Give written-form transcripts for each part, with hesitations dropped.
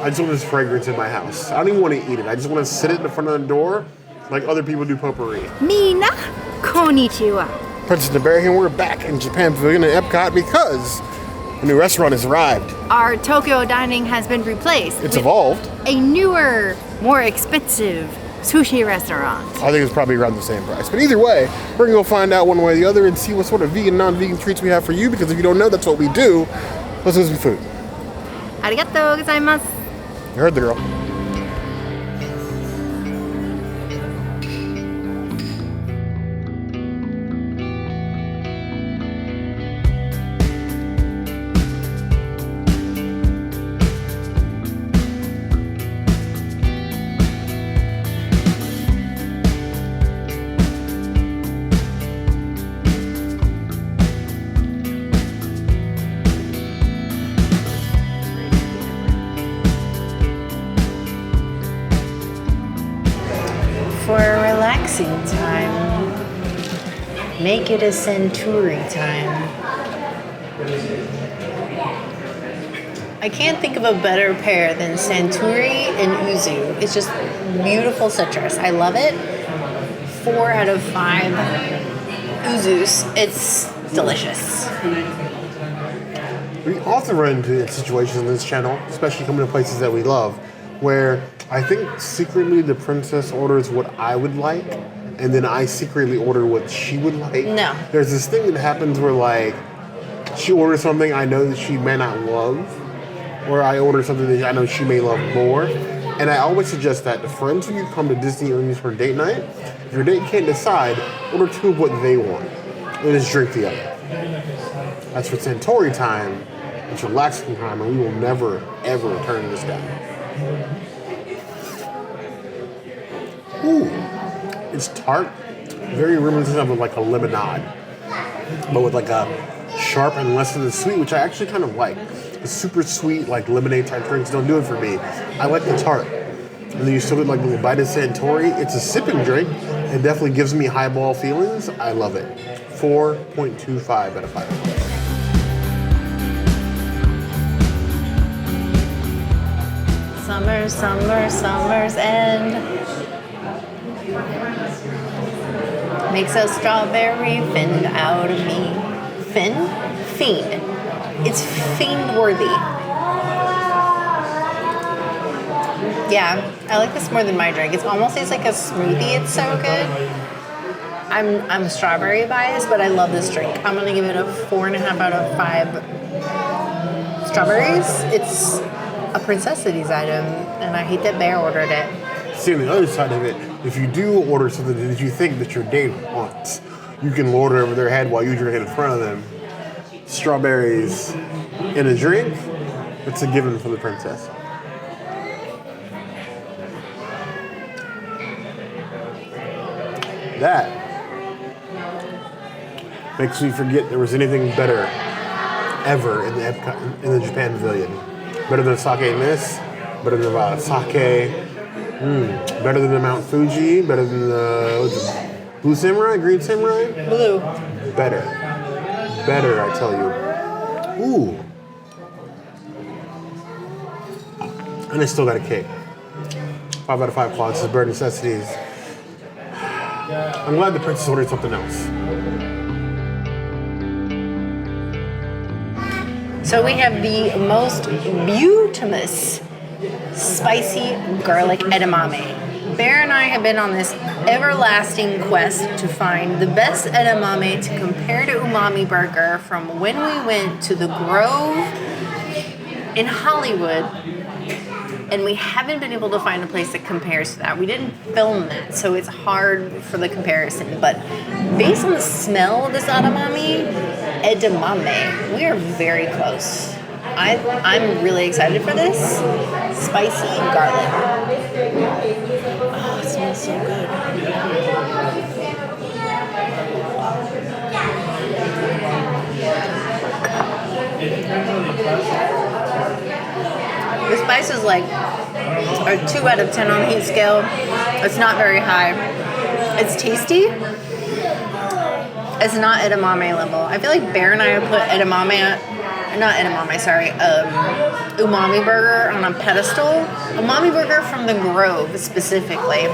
I just want this fragrance in my house. I don't even want to eat it. I just want to sit it in the front of the door like other people do potpourri. Mina, konnichiwa. Princess Nabeyaki, we're back in Japan Pavilion at EPCOT because a new restaurant has arrived. Our Tokyo dining has been replaced. It's evolved. A newer, more expensive sushi restaurant. I think it's probably around the same price. But either way, we're gonna go find out one way or the other and see what sort of vegan, non-vegan treats we have for you, because if you don't know, that's what we do. Let's do some food. Arigatou gozaimasu. You heard the girl. For relaxing time, make it a Centuri time. I can't think of a better pair than Centuri and Uzu. It's just beautiful citrus. I love it. 4 out of 5 Uzus. It's delicious. We often run into situations on this channel, especially coming to places that we love, where I think secretly the princess orders what I would like, and then I secretly order what she would like. No. There's this thing that happens where, like, she orders something I know that she may not love, or I order something that I know she may love more. And I always suggest that to friends when you come to Disney or for date night, if your date can't decide, order 2 of what they want, and just drink the other. That's for Centauri time. It's relaxing time, and we will never, ever turn this down. Ooh, it's tart, very reminiscent of like a lemonade, but with like a sharp and less of the sweet, which I actually kind of like. The super sweet, like lemonade type drinks don't do it for me. I like the tart. And then you still get like a little bite of Centauri. It's a sipping drink. It definitely gives me highball feelings. I love it. 4.25 out of 5. Summer, summer, summer's end. Makes a strawberry fiend out of me. Fiend? It's fiend worthy. Yeah, I like this more than my drink. It almost tastes like a smoothie. It's so good. I'm strawberry biased, but I love this drink. I'm gonna give it a 4.5 out of 5 strawberries. It's a Princessities item, and I hate that Bear ordered it. See, on the other side of it, if you do order something that you think that your date wants, you can lord it over their head while you drink it in front of them. Strawberries in a drink, it's a given for the princess. That makes me forget there was anything better ever in the EPCOT, in the Japan Pavilion. Better than sake in this, better than sake, better than the Mount Fuji, better than the what's it, Blue Samurai, Green Samurai? Blue. Better, I tell you. Ooh. And I still got a cake. 5 out of 5 quads is bare necessities. I'm glad the princess ordered something else. So we have the most beautimous spicy garlic edamame. Bear and I have been on this everlasting quest to find the best edamame to compare to umami burger from when we went to the Grove in Hollywood, and we haven't been able to find a place that compares to that. We didn't film that, so it's hard for the comparison, but based on the smell of this edamame, we are very close. I'm really excited for this. Spicy garlic. Oh, it smells so good. The spice is like a 2 out of 10 on the heat scale. It's not very high. It's tasty. It's not edamame level. I feel like Bear and I have put edamame not edamame, sorry, umami burger on a pedestal. Umami burger from the Grove specifically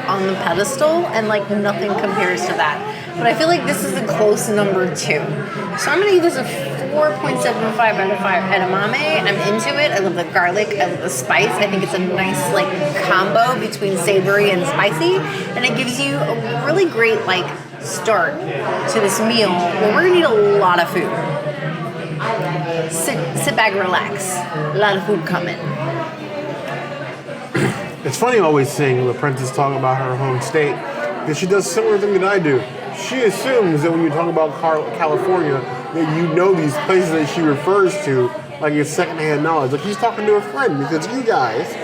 on the pedestal, and like nothing compares to that. But I feel like this is a close number 2. So I'm gonna give this a 4.75 out of 5 edamame. I'm into it. I love the garlic. I love the spice. I think it's a nice like combo between savory and spicy, and it gives you a really great like start to this meal where we're gonna need a lot of food. Sit back, relax. A lot of food coming. It's funny always seeing the princess talk about her home state, because she does a similar thing that I do. She assumes that when you talk about California, that you know these places that she refers to, like it's secondhand knowledge. Like she's talking to a friend, because you guys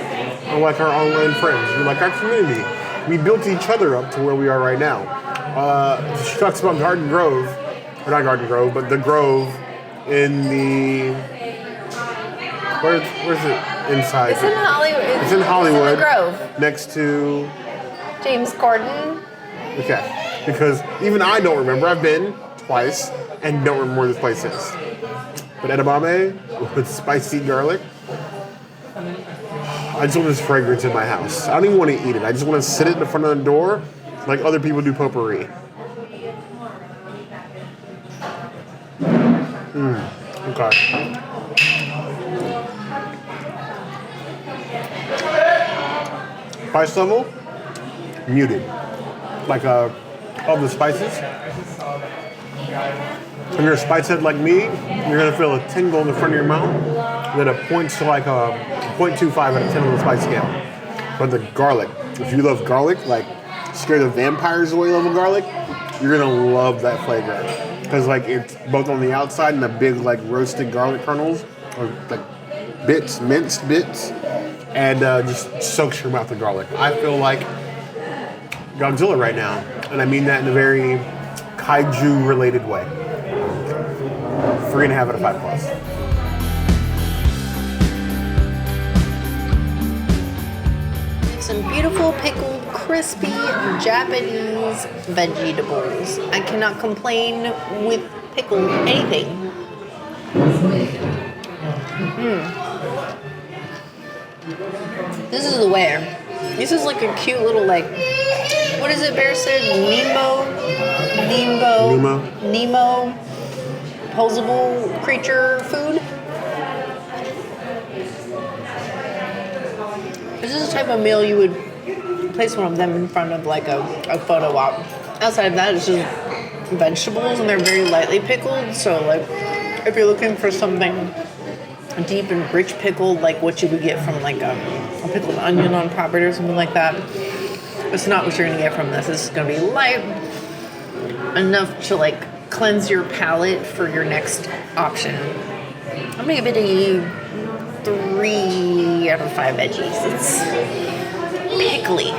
are like our online friends. You're like our community. We built each other up to where we are right now. She talks about Garden Grove, or not Garden Grove, but the Grove in the... Where's it inside? It's in Hollywood. It's in Hollywood. It's in the Grove. Next to... James Corden. Okay. Because even I don't remember. I've been twice and don't remember where this place is. But edamame with spicy garlic. I just want this fragrance in my house. I don't even want to eat it. I just want to sit it in the front of the door like other people do potpourri. Okay. Spice level, muted. Like of the spices. If you're a spice head like me, you're gonna feel a tingle in the front of your mouth. Then it points to like a 0.25 out of 10 on the spice scale. But the garlic, if you love garlic, like scare the vampires the way you love garlic, you're gonna love that flavor. Because like it's both on the outside and the big like roasted garlic kernels, or like bits, minced bits, and just soaks your mouth with garlic. I feel like Godzilla right now, and I mean that in a very kaiju related way. 3.5 out of 5 plus. Some beautiful pickled, crispy Japanese vegetables. I cannot complain with pickled anything. This is the way. This is like a cute little like, what is it Bear said? Nemo posable creature food. This is the type of meal you would place one of them in front of like a photo op. Outside of that, it's just vegetables and they're very lightly pickled. So like if you're looking for something deep and rich pickled, like what you would get from like a pickled onion on property or something like that, it's not what you're gonna get from this. It's gonna be light enough to like cleanse your palate for your next option. I'm gonna give it a 3 out of 5 veggies. It's pickly.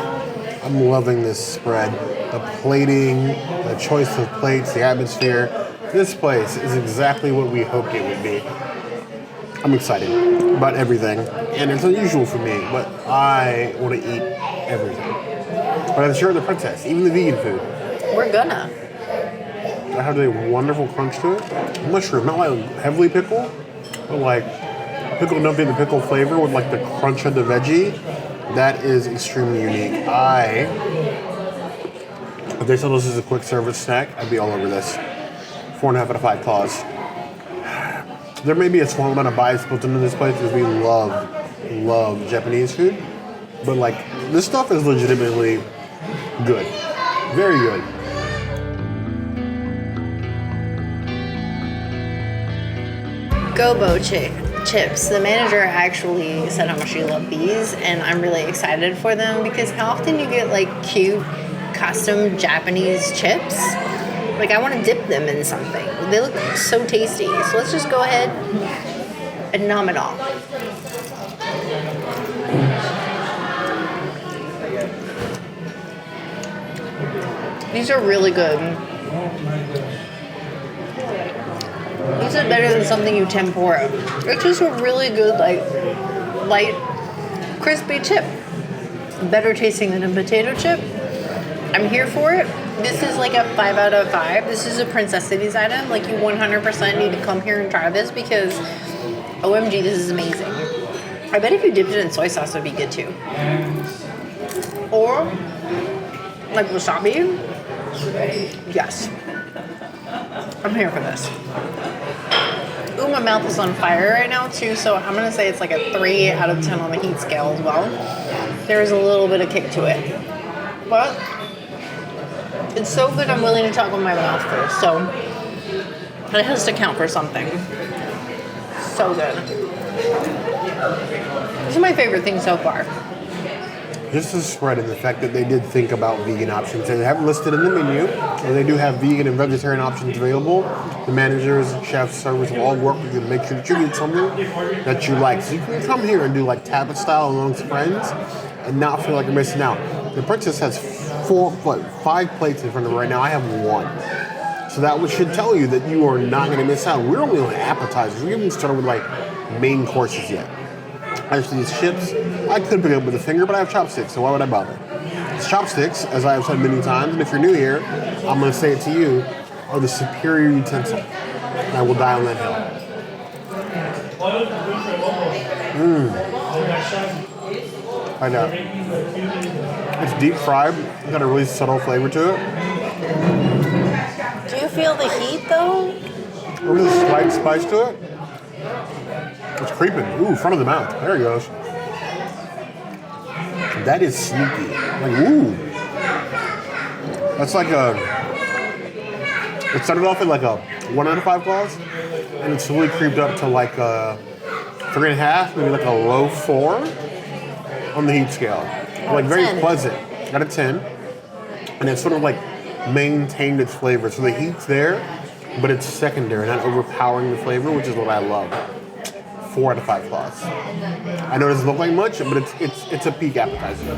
I'm loving this spread. The plating, the choice of plates, the atmosphere. This place is exactly what we hoped it would be. I'm excited about everything. And it's unusual for me, but I want to eat everything. But I'm sure the princess, even the vegan food. We're gonna. It has a wonderful crunch to it. Mushroom, not like heavily pickled, but like pickled enough in the pickle flavor with like the crunch of the veggie. That is extremely unique. If they told us this is a quick service snack, I'd be all over this. 4.5 out of 5 claws. There may be a small amount of bias built into this place because we love Japanese food, but like this stuff is legitimately good, very good. Gobo chips. The manager actually said how much she loved these, and I'm really excited for them because how often you get like cute custom Japanese chips? Like I want to dip them in something. They look so tasty. So let's just go ahead and nom it all. These are really good. These are better than something you tempura. It's just a really good, like, light, crispy chip. Better tasting than a potato chip. I'm here for it. This is like a 5 out of 5. This is a Princess Cities item. Like, you 100% need to come here and try this because, OMG, this is amazing. I bet if you dipped it in soy sauce, it would be good too. Or, like wasabi. Yes. I'm here for this. Ooh, my mouth is on fire right now too, so I'm gonna say it's like a 3 out of 10 on the heat scale as well. There's a little bit of kick to it. But it's so good I'm willing to talk with my mouth first, so it has to count for something. So good. This is my favorite thing so far. Just the spread and the fact that they did think about vegan options. They have listed in the menu, and they do have vegan and vegetarian options available. The managers, chefs, servers will all work with you to make sure that you get something that you like. So you can come here and do like tapas style amongst friends and not feel like you're missing out. The princess has 5 plates in front of her right now. I have 1. So that should tell you that you are not going to miss out. We're only on appetizers. We haven't even started with like main courses yet. Actually, these chips, I could pick up with a finger, but I have chopsticks, so why would I bother? These chopsticks, as I have said many times, and if you're new here, I'm going to say it to you, are the superior utensil. And I will die on that hill. I know. It's deep fried. It's got a really subtle flavor to it. Do you feel the heat though? A really slight spice to it. It's creeping. Ooh, front of the mouth. There it goes. That is sneaky. Like, ooh. That's like a... It started off at like a 1 out of 5 claws, and it's slowly creeped up to like a 3.5, maybe like a low 4 on the heat scale. Like very 10. pleasant. Got a 10. And it's sort of like maintained its flavor. So the heat's there, but it's secondary, not overpowering the flavor, which is what I love. 4 out of 5 claws. I know it doesn't look like much, but it's a peak appetizer.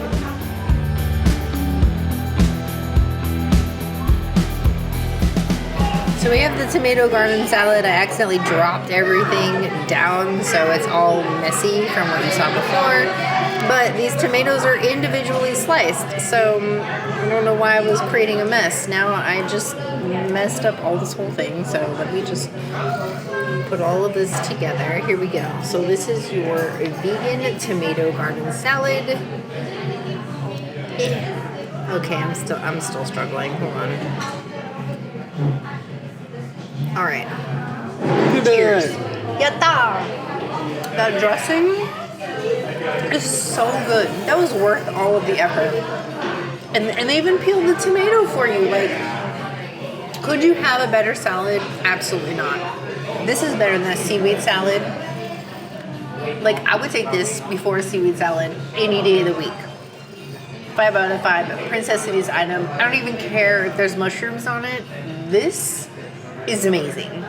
So we have the tomato garden salad. I accidentally dropped everything down, so it's all messy from what you saw before. But these tomatoes are individually sliced, so I don't know why I was creating a mess. Now I just messed up all this whole thing, so let me just put all of this together. Here we go. So this is your vegan tomato garden salad. Okay, I'm still struggling. Hold on. All right. Cheers. Yatta! That dressing is so good. That was worth all of the effort. And they even peeled the tomato for you. Like, could you have a better salad? Absolutely not. This is better than a seaweed salad. Like, I would take this before a seaweed salad any day of the week. 5 out of 5. Princess Cities item. I don't even care if there's mushrooms on it. This is amazing.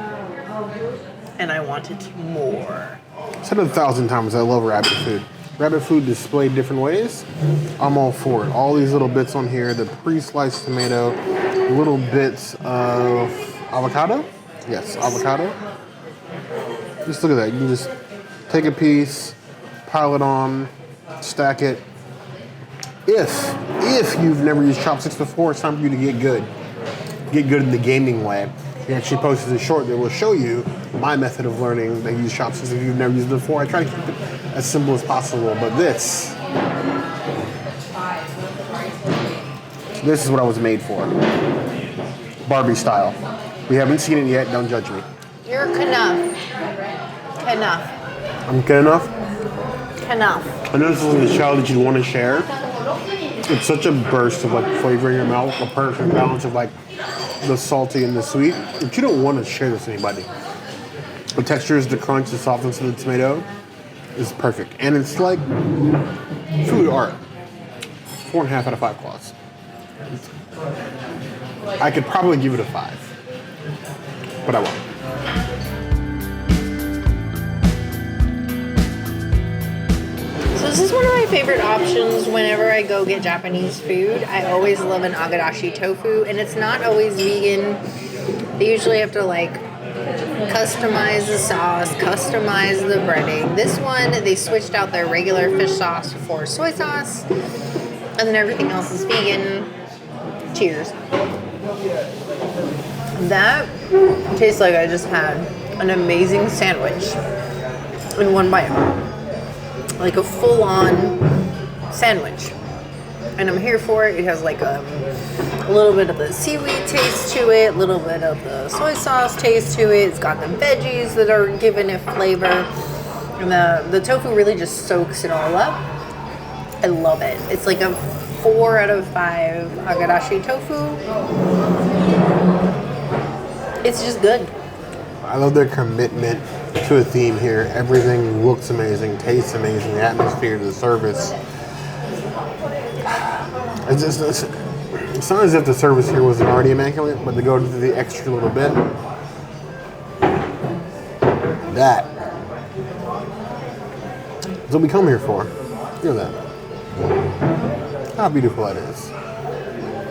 And I wanted more. I've said it 1,000 times, I love rabbit food. Rabbit food displayed different ways, I'm all for it. All these little bits on here, the pre-sliced tomato, little bits of avocado. Yes, avocado. Just look at that. You can just take a piece, pile it on, stack it. If you've never used chopsticks before, it's time for you to get good. Get good in the gaming way. He actually posted a short that will show you my method of learning to use chopsticks if you've never used it before. I try to keep it as simple as possible, but this is what I was made for. Barbie style. We haven't seen it yet, don't judge me. You're enough. Enough. I'm good enough? Enough. I know this is a show that you want to share. It's such a burst of like flavor in your mouth, a perfect balance of like the salty and the sweet. But you don't want to share this with anybody. The textures, the crunch, the softness of the tomato is perfect. And it's like food art. 4.5 out of 5 claws. I could probably give it a 5. But I won't. So this is one of my favorite options whenever I go get Japanese food. I always love an Agedashi tofu, and it's not always vegan. They usually have to like customize the sauce, customize the breading. This one, they switched out their regular fish sauce for soy sauce, and then everything else is vegan. Cheers. That tastes like I just had an amazing sandwich in one bite. Like a full-on sandwich. And I'm here for it. It has like a little bit of the seaweed taste to it, a little bit of the soy sauce taste to it. It's got the veggies that are giving it flavor. And the tofu really just soaks it all up. I love it. It's like a 4 out of 5 Agedashi tofu. It's just good. I love their commitment to a theme here. Everything looks amazing, tastes amazing, the atmosphere, the service. It's not as if the service here wasn't already immaculate, but to go to the extra little bit, that's what we come here for. Look at that. How beautiful that is.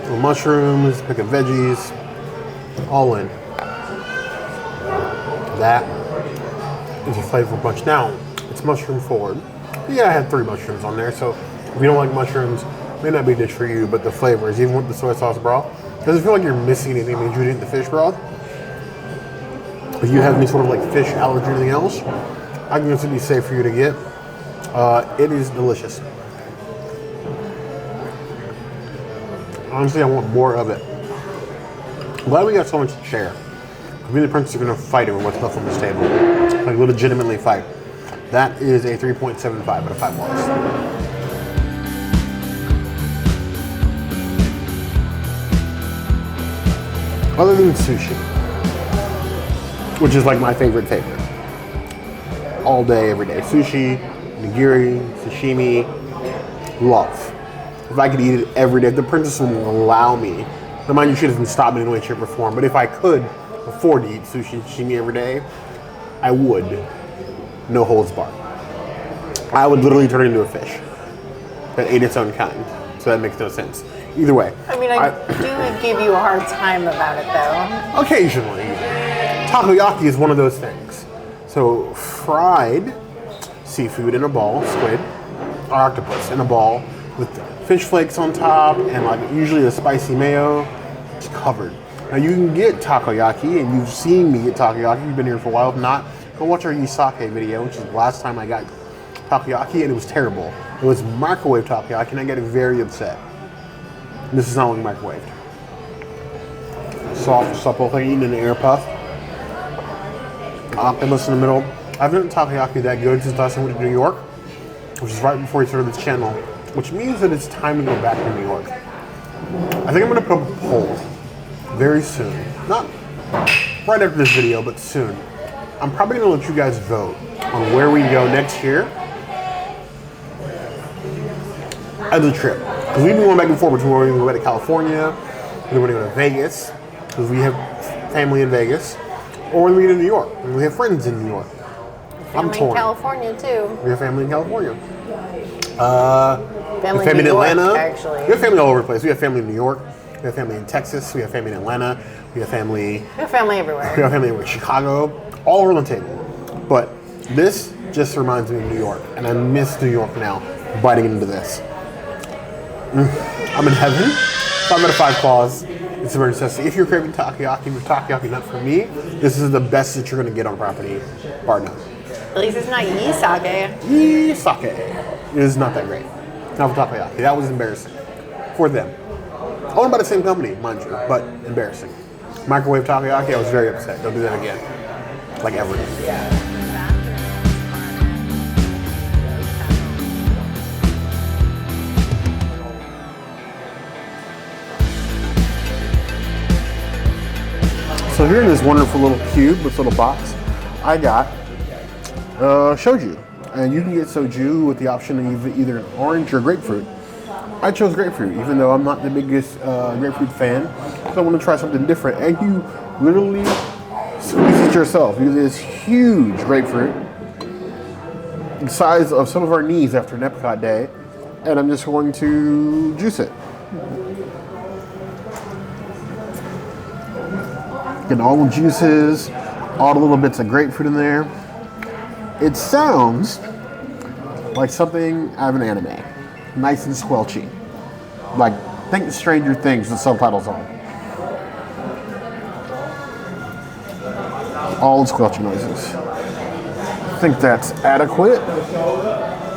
Little mushrooms, pick of veggies, all in. That is a flavor punch. Now, it's mushroom forward. Yeah, I had 3 mushrooms on there, so if you don't like mushrooms, it may not be a dish for you, but the flavors, even with the soy sauce broth, doesn't feel like you're missing anything when you eat the fish broth. If you have any sort of like fish allergy or anything else, I can consider it safe for you to get. It is delicious. Honestly, I want more of it. I'm glad we got so much to share. Me and the princess are going to fight over what's left on this table. Like, legitimately fight. That is a 3.75 out of 5 marks. Other than sushi, which is like my favorite. All day, every day. Sushi, nigiri, sashimi, love. If I could eat it every day, if the princess would allow me, now mind you, she doesn't stop me in any way, shape, or form, but if I could afford to eat sushi and sashimi every day, I would. No holds barred. I would literally turn it into a fish that ate its own kind. So that makes no sense. Either way. I mean, I do give you a hard time about it, though. Occasionally. Takoyaki is one of those things. So fried seafood in a ball, squid, or octopus in a ball with fish flakes on top and like usually a spicy mayo. It's covered. Now you can get takoyaki, and you've seen me get takoyaki. You've been here for a while. If not, go watch our Isake video, which is the last time I got takoyaki, and it was terrible. It was microwave takoyaki, and I got very upset. This is not only microwaved. Soft, supple thing, eaten in an air puff. Octopus in the middle. I've been takoyaki that good since last time I went to New York, which is right before we started this channel, which means that it's time to go back to New York. I think I'm going to put up a poll very soon. Not right after this video, but soon. I'm probably going to let you guys vote on where we go next year as a trip. Because we've been going back and forth between where we go to California, whether we go to Vegas, because we have family in Vegas, or when we go to New York, and we have friends in New York. I'm torn. Family in California, too. We have family in California. Family in New York, Atlanta. actually. We have family all over the place. We have family in New York. We have family in Texas. We have family in Atlanta. We have family. We have family everywhere. We have family in Chicago. All over the table. But this just reminds me of New York, and I miss New York now. Biting into this. I'm in heaven. 5 out of 5 claws. It's a very necessity. If you're craving takoyaki, with takoyaki not for me, this is the best that you're going to get on property, bar none. At least it's not Isake. Isake. It is not that great. Not for takoyaki. That was embarrassing. For them. Owned by the same company, mind you, but embarrassing. Microwave takoyaki, I was very upset. Don't do that again. Like ever. So here in this wonderful little cube, this little box, I got shoju. And you can get soju with the option of either an orange or grapefruit. I chose grapefruit, even though I'm not the biggest grapefruit fan. So I want to try something different. And you literally squeeze it yourself. You get this huge grapefruit, the size of some of our knees after an EPCOT day. And I'm just going to juice it. Get all the juices, all the little bits of grapefruit in there. It sounds like something out of an anime. Nice and squelchy. Like, think Stranger Things with subtitles on. all the squelching noises. I think that's adequate.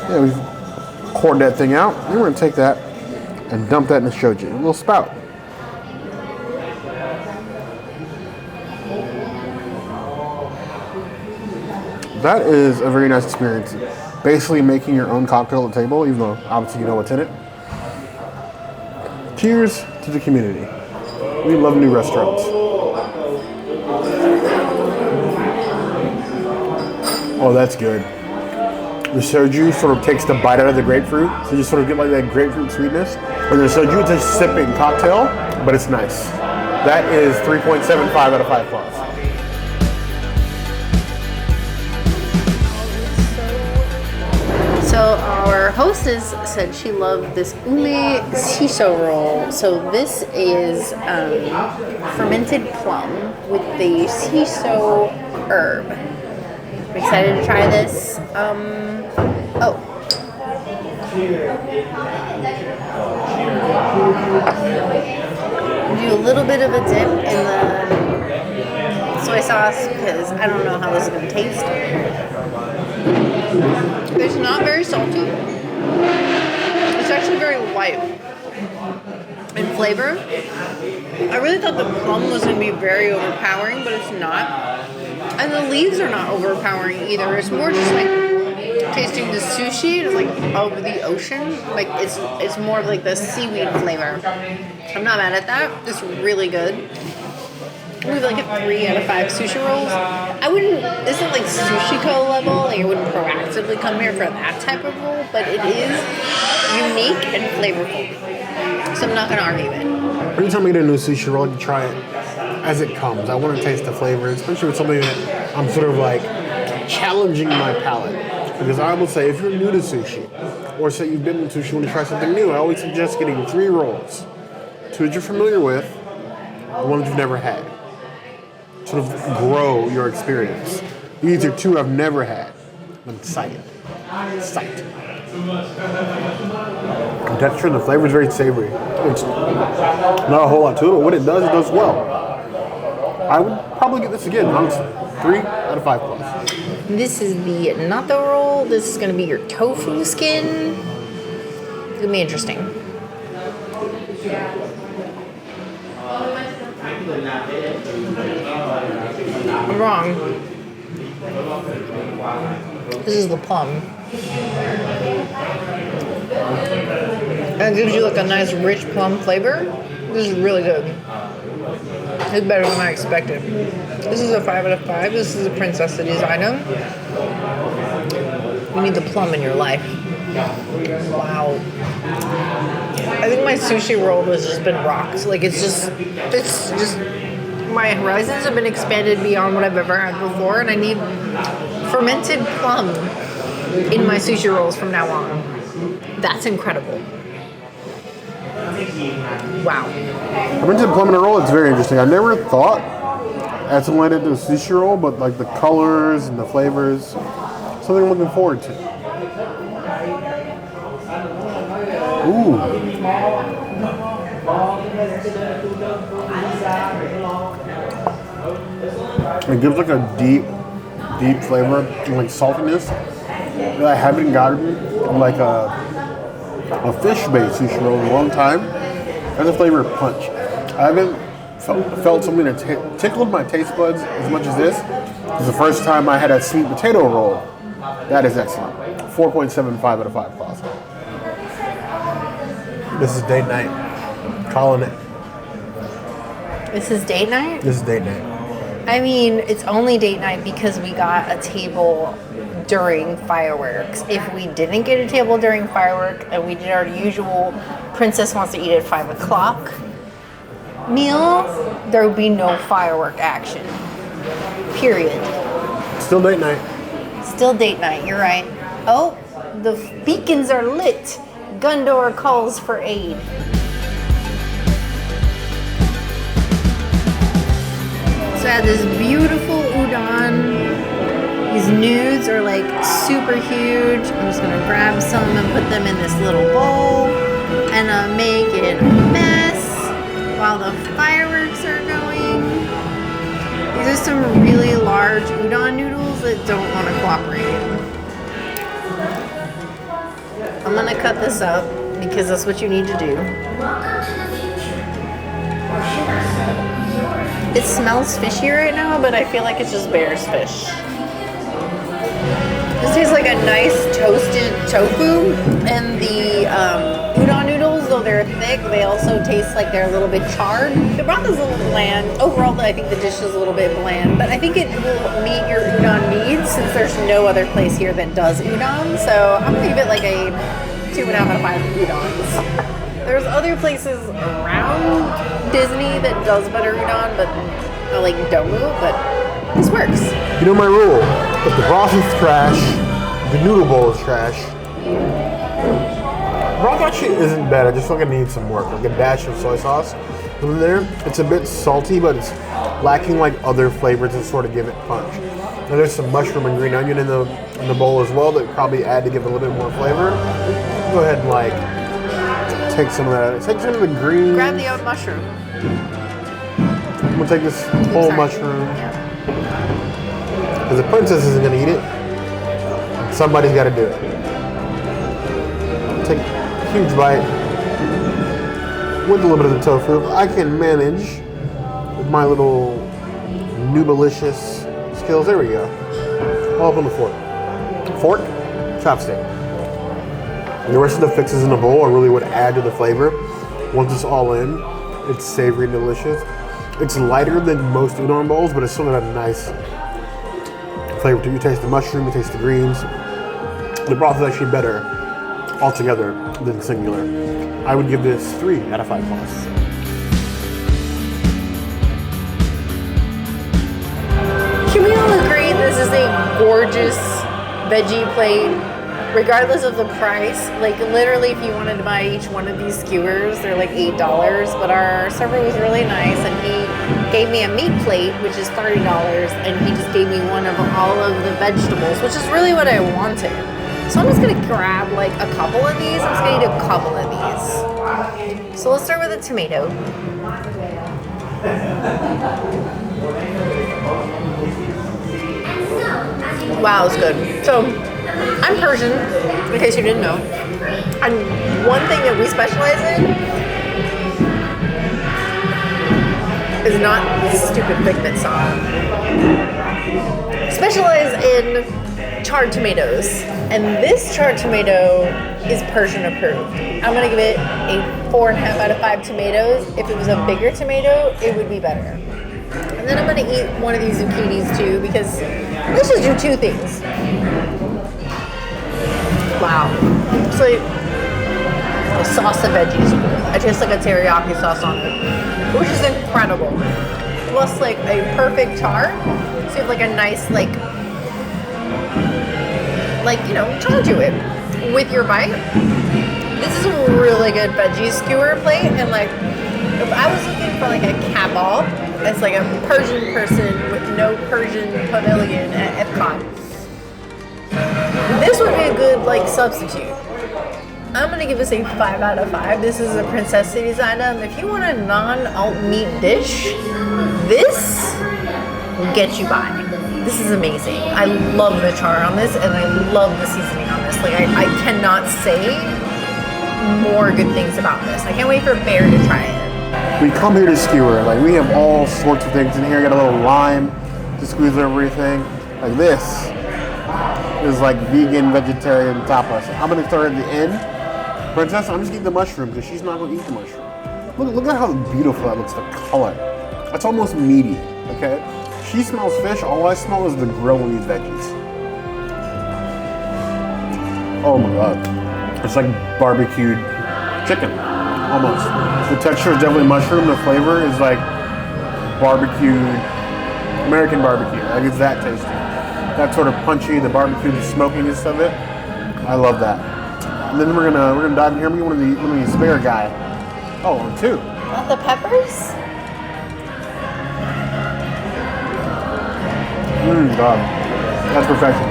Yeah, we've poured that thing out. Then we're gonna take that and dump that in the shochu, a little spout. That is a very nice experience. Basically making your own cocktail at the table, even though obviously you know what's in it. Cheers to the community. We love new restaurants. Oh, that's good. The soju sort of takes the bite out of the grapefruit, so you sort of get like that grapefruit sweetness. And the soju is a sipping cocktail, but it's nice. That is 3.75 out of 5 plus. So our hostess said she loved this ule shiso roll. So this is fermented plum with the shiso herb. I'm excited to try this. Do a little bit of a dip in the soy sauce because I don't know how this is going to taste. It's not very salty. It's actually very light in flavor. I really thought the plum was going to be very overpowering, but it's not. And the leaves are not overpowering either. It's more just like tasting the sushi, it's like of the ocean. Like it's more of like the seaweed flavor. I'm not mad at that. It's really good. We have like a 3 out of 5 sushi rolls. I wouldn't, this isn't like Sushi Co level, like I wouldn't proactively come here for that type of roll, but it is unique and flavorful. So I'm not gonna argue it. Every time I get a new sushi roll, you try it as it comes. I want to taste the flavor, especially with something that I'm sort of like challenging my palate. Because I will say, if you're new to sushi, or say you've been to sushi and want to try something new, I always suggest getting 3 rolls. 2 that you're familiar with, the ones you've never had. Sort of grow your experience. These are 2 I've never had. I'm excited. Psyched. The texture and the flavor is very savory. It's not a whole lot to it, but what it does well. I would probably get this again, honestly. 3 out of 5 plus. This is the natto roll. This is going to be your tofu skin. It's going to be interesting. I'm wrong. This is the plum. And it gives you like a nice rich plum flavor. This is really good. It's better than I expected. This is a 5 out of 5. This is a Princess item. You need the plum in your life. Wow. I think my sushi roll has just been rocked. Like it's just my horizons have been expanded beyond what I've ever had before, and I need fermented plum in my sushi rolls from now on. That's incredible. Wow. Fermented plum in a roll, it's very interesting. I never thought as someone to do a sushi roll, but like the colors and the flavors, something I'm looking forward to. Ooh. It gives like a deep flavor and like saltiness that I haven't gotten in like a fish-based sushi roll in a long time. That's a flavor punch. I haven't felt something that tickled my taste buds as much as this. It's the first time I had a sweet potato roll. That is excellent. 4.75 out of 5 plus. This is date night. Calling it. This is date night? This is date night. I mean, it's only date night because we got a table during fireworks. If we didn't get a table during fireworks and we did our usual Princess wants to eat at 5 o'clock meal, there would be no firework action. Period. Still date night. Still date night, you're right. Oh, the beacons are lit. Gundor calls for aid. So I had this beautiful udon. These nudes are like super huge. I'm just gonna grab some and put them in this little bowl and I'm making a mess while the fireworks are going. These are some really large udon noodles that don't want to cooperate. I'm gonna cut this up because that's what you need to do. It smells fishy right now, but I feel like it's just bear's fish. This tastes like a nice toasted tofu, and the udon noodles, though they're thick, they also taste like they're a little bit charred. The broth is a little bland. Overall, I think the dish is a little bit bland, but I think it will meet your udon needs since there's no other place here that does udon. So I'm gonna give it like a 2.5 out of 5 udons. There's other places around Disney that does better udon, but like Domu, but this works. You know my rule. If the broth is trash, the noodle bowl is trash. Broth actually isn't bad. I just feel like it needs some work. Like a dash of soy sauce in there. It's a bit salty, but it's lacking like other flavors to sort of give it punch. And there's some mushroom and green onion in the bowl as well that probably add to give it a little bit more flavor. Go ahead and like take some of that. Take some of the green. Grab the mushroom. I'm gonna take this whole mushroom. Yeah. Because the princess isn't gonna eat it. Somebody's gotta do it. Take a huge bite with a little bit of the tofu. I can manage with my little noobalicious skills. There we go. All up on the fork. Fork, chopstick. And the rest of the fixes in the bowl are really what add to the flavor. Once it's all in, it's savory and delicious. It's lighter than most udon bowls, but it's still got a nice flavor to it. You taste the mushroom, you taste the greens. The broth is actually better altogether than singular. I would give this 3 out of 5 plus. Can we all agree this is a gorgeous veggie plate? Regardless of the price, like literally if you wanted to buy each one of these skewers, they're like $8, but our server was really nice and he gave me a meat plate, which is $30, and he just gave me one of all of the vegetables, which is really what I wanted. So I'm just gonna grab like a couple of these. I'm just gonna eat a couple of these. So let's start with the tomato. Wow, it's good. So I'm Persian, in case you didn't know. And one thing that we specialize in is not stupid pigment sauce. Specialize in charred tomatoes. And this charred tomato is Persian approved. I'm gonna give it a 4.5 out of 5 tomatoes. If it was a bigger tomato, it would be better. And then I'm gonna eat one of these zucchinis too, because let's just do 2 things. Wow. It's like a sauce of veggies. It tastes like a teriyaki sauce on it, which is incredible. Plus like a perfect char. So you have like a nice you know, char to it with your bite. This is a really good veggie skewer plate, and like if I was looking for like a cabal as like a Persian person with no Persian pavilion at EPCOT, this would be a good like substitute. I'm gonna give this a 5 out of 5. This is a Princess Cities item. If you want a non-alt meat dish, this will get you by. This is amazing. I love the char on this, and I love the seasoning on this. Like I cannot say more good things about this. I can't wait for Bear to try it. We come here to skewer. Like we have all sorts of things in here. Got a little lime to squeeze everything. Like this is like vegan, vegetarian tapas. I'm gonna start at the end. Princess, I'm just eating the mushroom because she's not gonna eat the mushroom. Look at how beautiful that looks, the color. It's almost meaty, okay? She smells fish, all I smell is the grill in these veggies. Oh my God. It's like barbecued chicken, almost. The texture is definitely mushroom, the flavor is like barbecued, American barbecue. Like it's that tasty. That sort of punchy, the barbecue, the smokiness of it. I love that. And then we're gonna dive in here. We want to spare guy. Oh, 2. Not the peppers? God, that's perfection.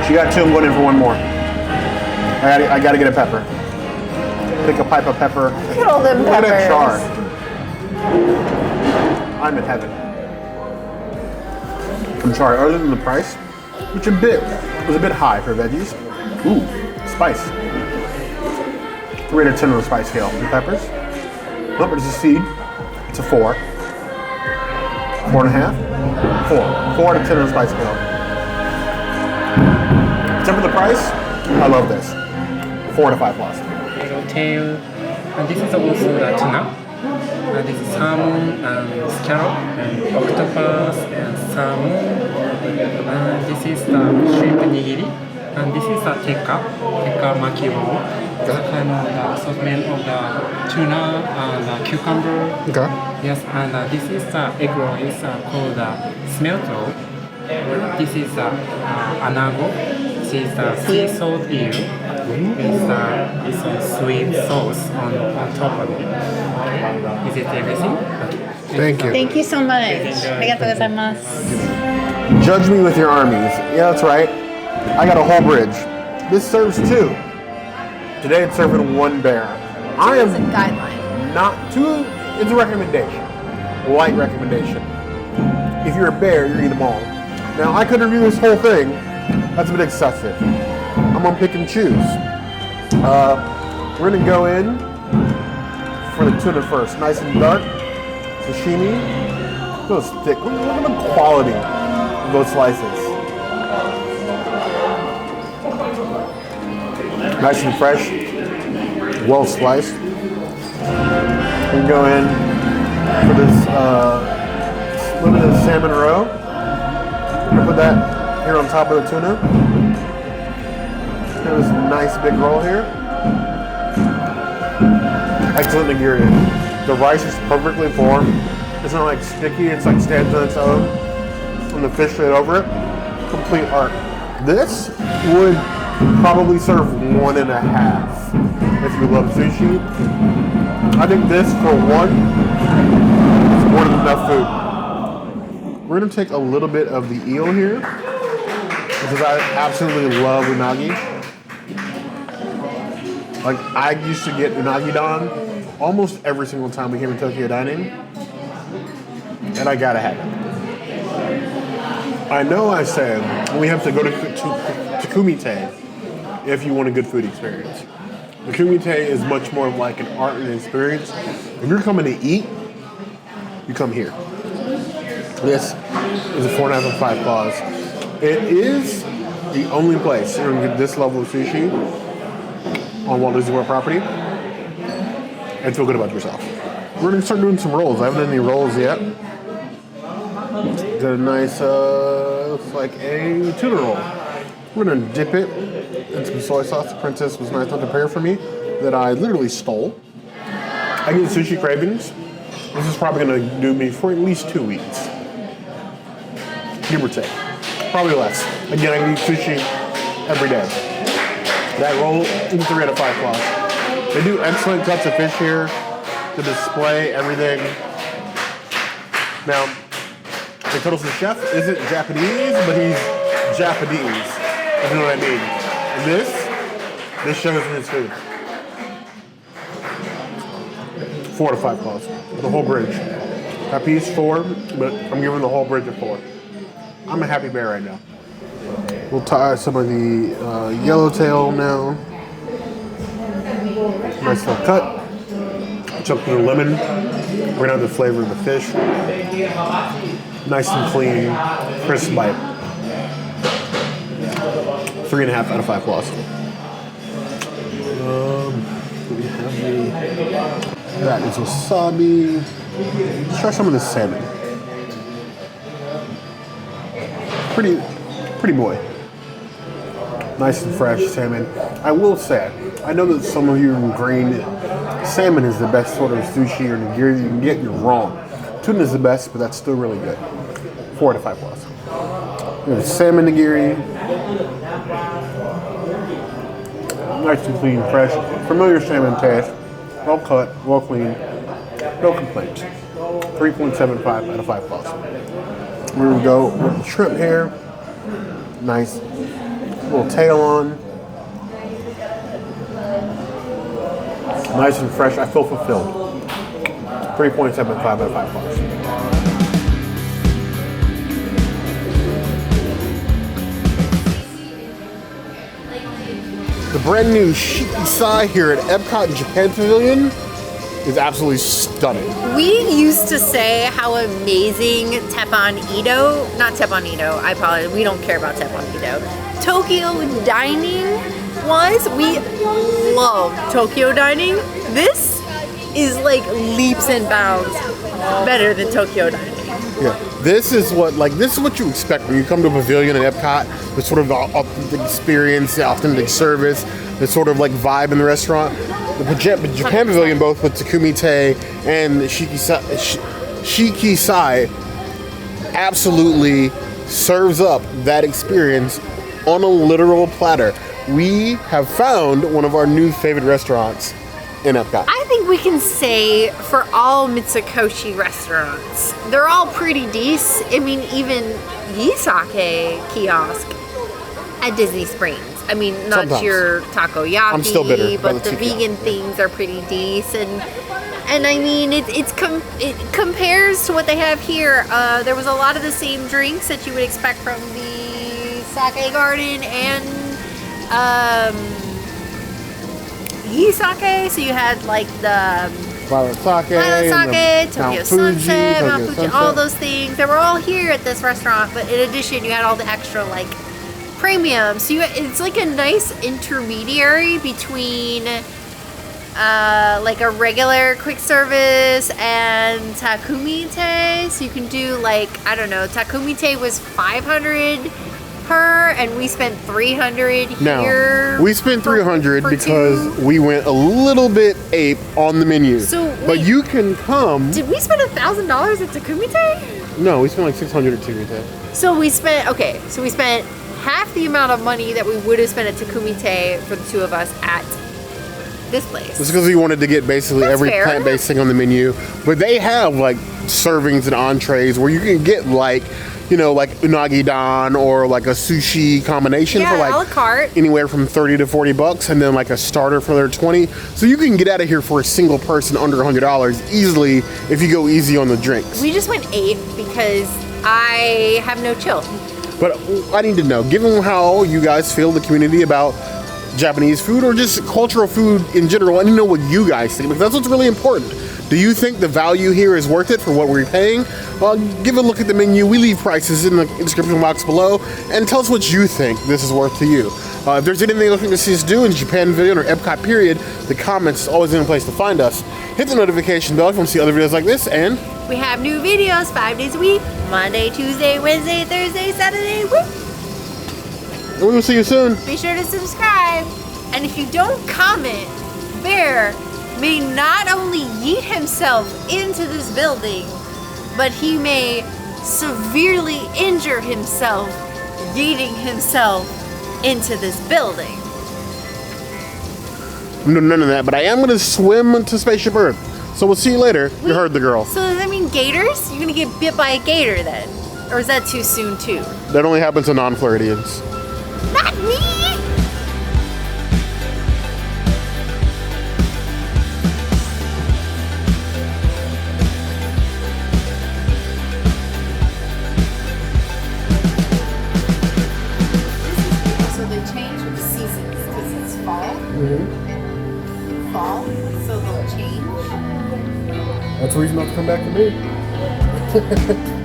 She got 2. I'm going in for 1 more. I gotta get a pepper. Pick a pipe of pepper. Look at all them Look at that peppers. char. I'm in heaven. I'm sorry, other than the price, which was a bit high for veggies. Ooh, spice. 3 out of 10 on the spice scale. The peppers. Nope, it's a seed. It's a 4. 4.5. 4. 4 out of 10 on the spice scale. Except for the price, I love this. 4 to 5 plus. Tail, and this is also the tuna. And this is salmon and scallop and octopus and salmon. And this is the shrimp nigiri. And this is the tekka maki roll. It's a kind of the assortment of the tuna and the cucumber. Okay. Yes, and this is the egg roll. It's called the smelt roll. This is the anago. This is the sea salt eel. It's a sweet sauce on top of it. Is it everything? Okay. Thank you. Thank you so much. Arigatou gozaimasu. Judge me with your armies. Yeah, that's right. I got a whole bridge. This serves 2. Today it's serving 1 bear. I It's a am guideline. not 2. It's a recommendation. Light recommendation. If you're a bear, you eat them all. Now I could review this whole thing. That's a bit excessive. I'm gonna pick and choose. We're gonna go in for the tuna first. Nice and dark. Sashimi. Those thick. Look at the quality of those slices. Nice and fresh. Well sliced. We go in for this limited salmon roe. I'm gonna put that here on top of the tuna. There's this nice big roll here. Excellent nigiri. The rice is perfectly formed. It's not like sticky, it's like stands on its own. And the fish laid over it. Complete art. This would probably serve 1.5 if you love sushi. I think this for 1 is more than enough food. We're gonna take a little bit of the eel here because I absolutely love unagi. Like I used to get unagi don almost every single time we came to Tokyo dining, and I gotta have it. I know I said we have to go to Kumite if you want a good food experience. The Kumite is much more of like an art and experience. If you're coming to eat, you come here. This is a 4.5 and 5 claws. It is the only place you're gonna get this level of sushi on Walt Disney World property and feel good about yourself. We're gonna start doing some rolls. I haven't done any rolls yet. Got a nice, looks like a tuna roll. We're gonna dip it in some soy sauce. The princess was nice enough to prepare for me that I literally stole. I get sushi cravings. This is probably gonna do me for at least 2 weeks. Give or take. Probably less. Again, I can eat sushi every day. That roll is 3 out of 5 claws. They do excellent cuts of fish here to display everything. Now, the Koto's chef isn't Japanese, but he's Japanese. If you know what I mean. And this shows in his food. 4 to 5 claws. The whole bridge. That piece 4, but I'm giving the whole bridge a 4. I'm a happy bear right now. We'll tie some of the yellowtail now. Nice little cut. Chunk through the lemon. Bring out the flavor of the fish. Nice and clean, crisp bite. 3.5 out of 5 claws. We have that is wasabi. Let's try some of this salmon. Pretty boy. Nice and fresh salmon. I will say, I know that some of you in green, salmon is the best sort of sushi or nigiri you can get. You're wrong. Tuna is the best, but that's still really good. 4 out of 5 plus. We have salmon nigiri. Nice and clean, fresh, familiar salmon taste. Well cut, well clean. No complaints. 3.75 out of 5 plus. We're gonna go with the shrimp here. Nice little tail on. Nice and fresh. I feel fulfilled. 3.75 out of 5 plus. The brand new Shiki-Sai here at EPCOT Japan Pavilion is absolutely stunning. We used to say how amazing teppan Edo, not teppan Edo, I apologize, we don't care about teppan Edo. Tokyo dining was. We love Tokyo dining. This is like leaps and bounds better than Tokyo dining. Yeah, this is what you expect when you come to a pavilion at Epcot. The sort of authentic experience, the authentic service, the sort of like vibe in the restaurant. The Japan Pavilion, both with Takumite and Shiki-Sai, absolutely serves up that experience on a literal platter. We have found one of our new favorite restaurants in Epcot. I think we can say for all Mitsukoshi restaurants, they're all pretty decent. I mean, even Yisake kiosk at Disney Springs. I mean, not Sometimes. your takoyaki, I'm still bitter by but the the tiki. vegan things are pretty decent. And I mean, it compares to what they have here. There was a lot of the same drinks that you would expect from the sake garden and Yisake. So you had like the Violet Sake, Tokyo Mount Sunset, Fuji, Mount Tokyo Fuji, all those things. They were all here at this restaurant, but in addition, you had all the extra like premium. So it's like a nice intermediary between like a regular quick service and Takumite. So you can do like, I don't know, Takumite was 500 per, and we spent 300 here. Now, we spent 300 for because two. we went a little bit ape on the menu. So, but wait. you can come. Did we spend $1,000 at Takumite? No, we spent like 600 at Takumite. So we spent half the amount of money that we would have spent at Takumite for the two of us at this place. Just because we wanted to get basically That's every fair. plant-based thing on the menu. But they have like servings and entrees where you can get like, you know, like unagi dan or like a sushi combination Yeah, for like a la carte. anywhere from 30 to 40 bucks, and then like a starter for their 20. So you can get out of here for a single person under $100 easily if you go easy on the drinks. We just went 8 because I have no chill. But I need to know, given how you guys feel the community about Japanese food or just cultural food in general, I need to know what you guys think, because that's what's really important. Do you think the value here is worth it for what we're paying? Give a look at the menu. We leave prices in the description box below, and tell us what you think this is worth to you. If there's anything you're looking to see us do in Japan Pavilion or Epcot period, the comments is always in a place to find us. Hit the notification bell if you want to see other videos like this, and We have new videos 5 days a week, Monday, Tuesday, Wednesday, Thursday, Saturday, woo! we will see you soon. Be sure to subscribe. And if you don't comment, Bear may not only yeet himself into this building, but he may severely injure himself yeeting himself into this building. No, none of that, but I am going to swim to Spaceship Earth. So we'll see you later. You heard the girl. So does that mean gators? You're gonna get bit by a gator then? Or is that too soon too? That only happens to non-Floridians. Not me! So they change with the seasons because it's fall. Fall, so they'll change. That's the reason not to come back to me.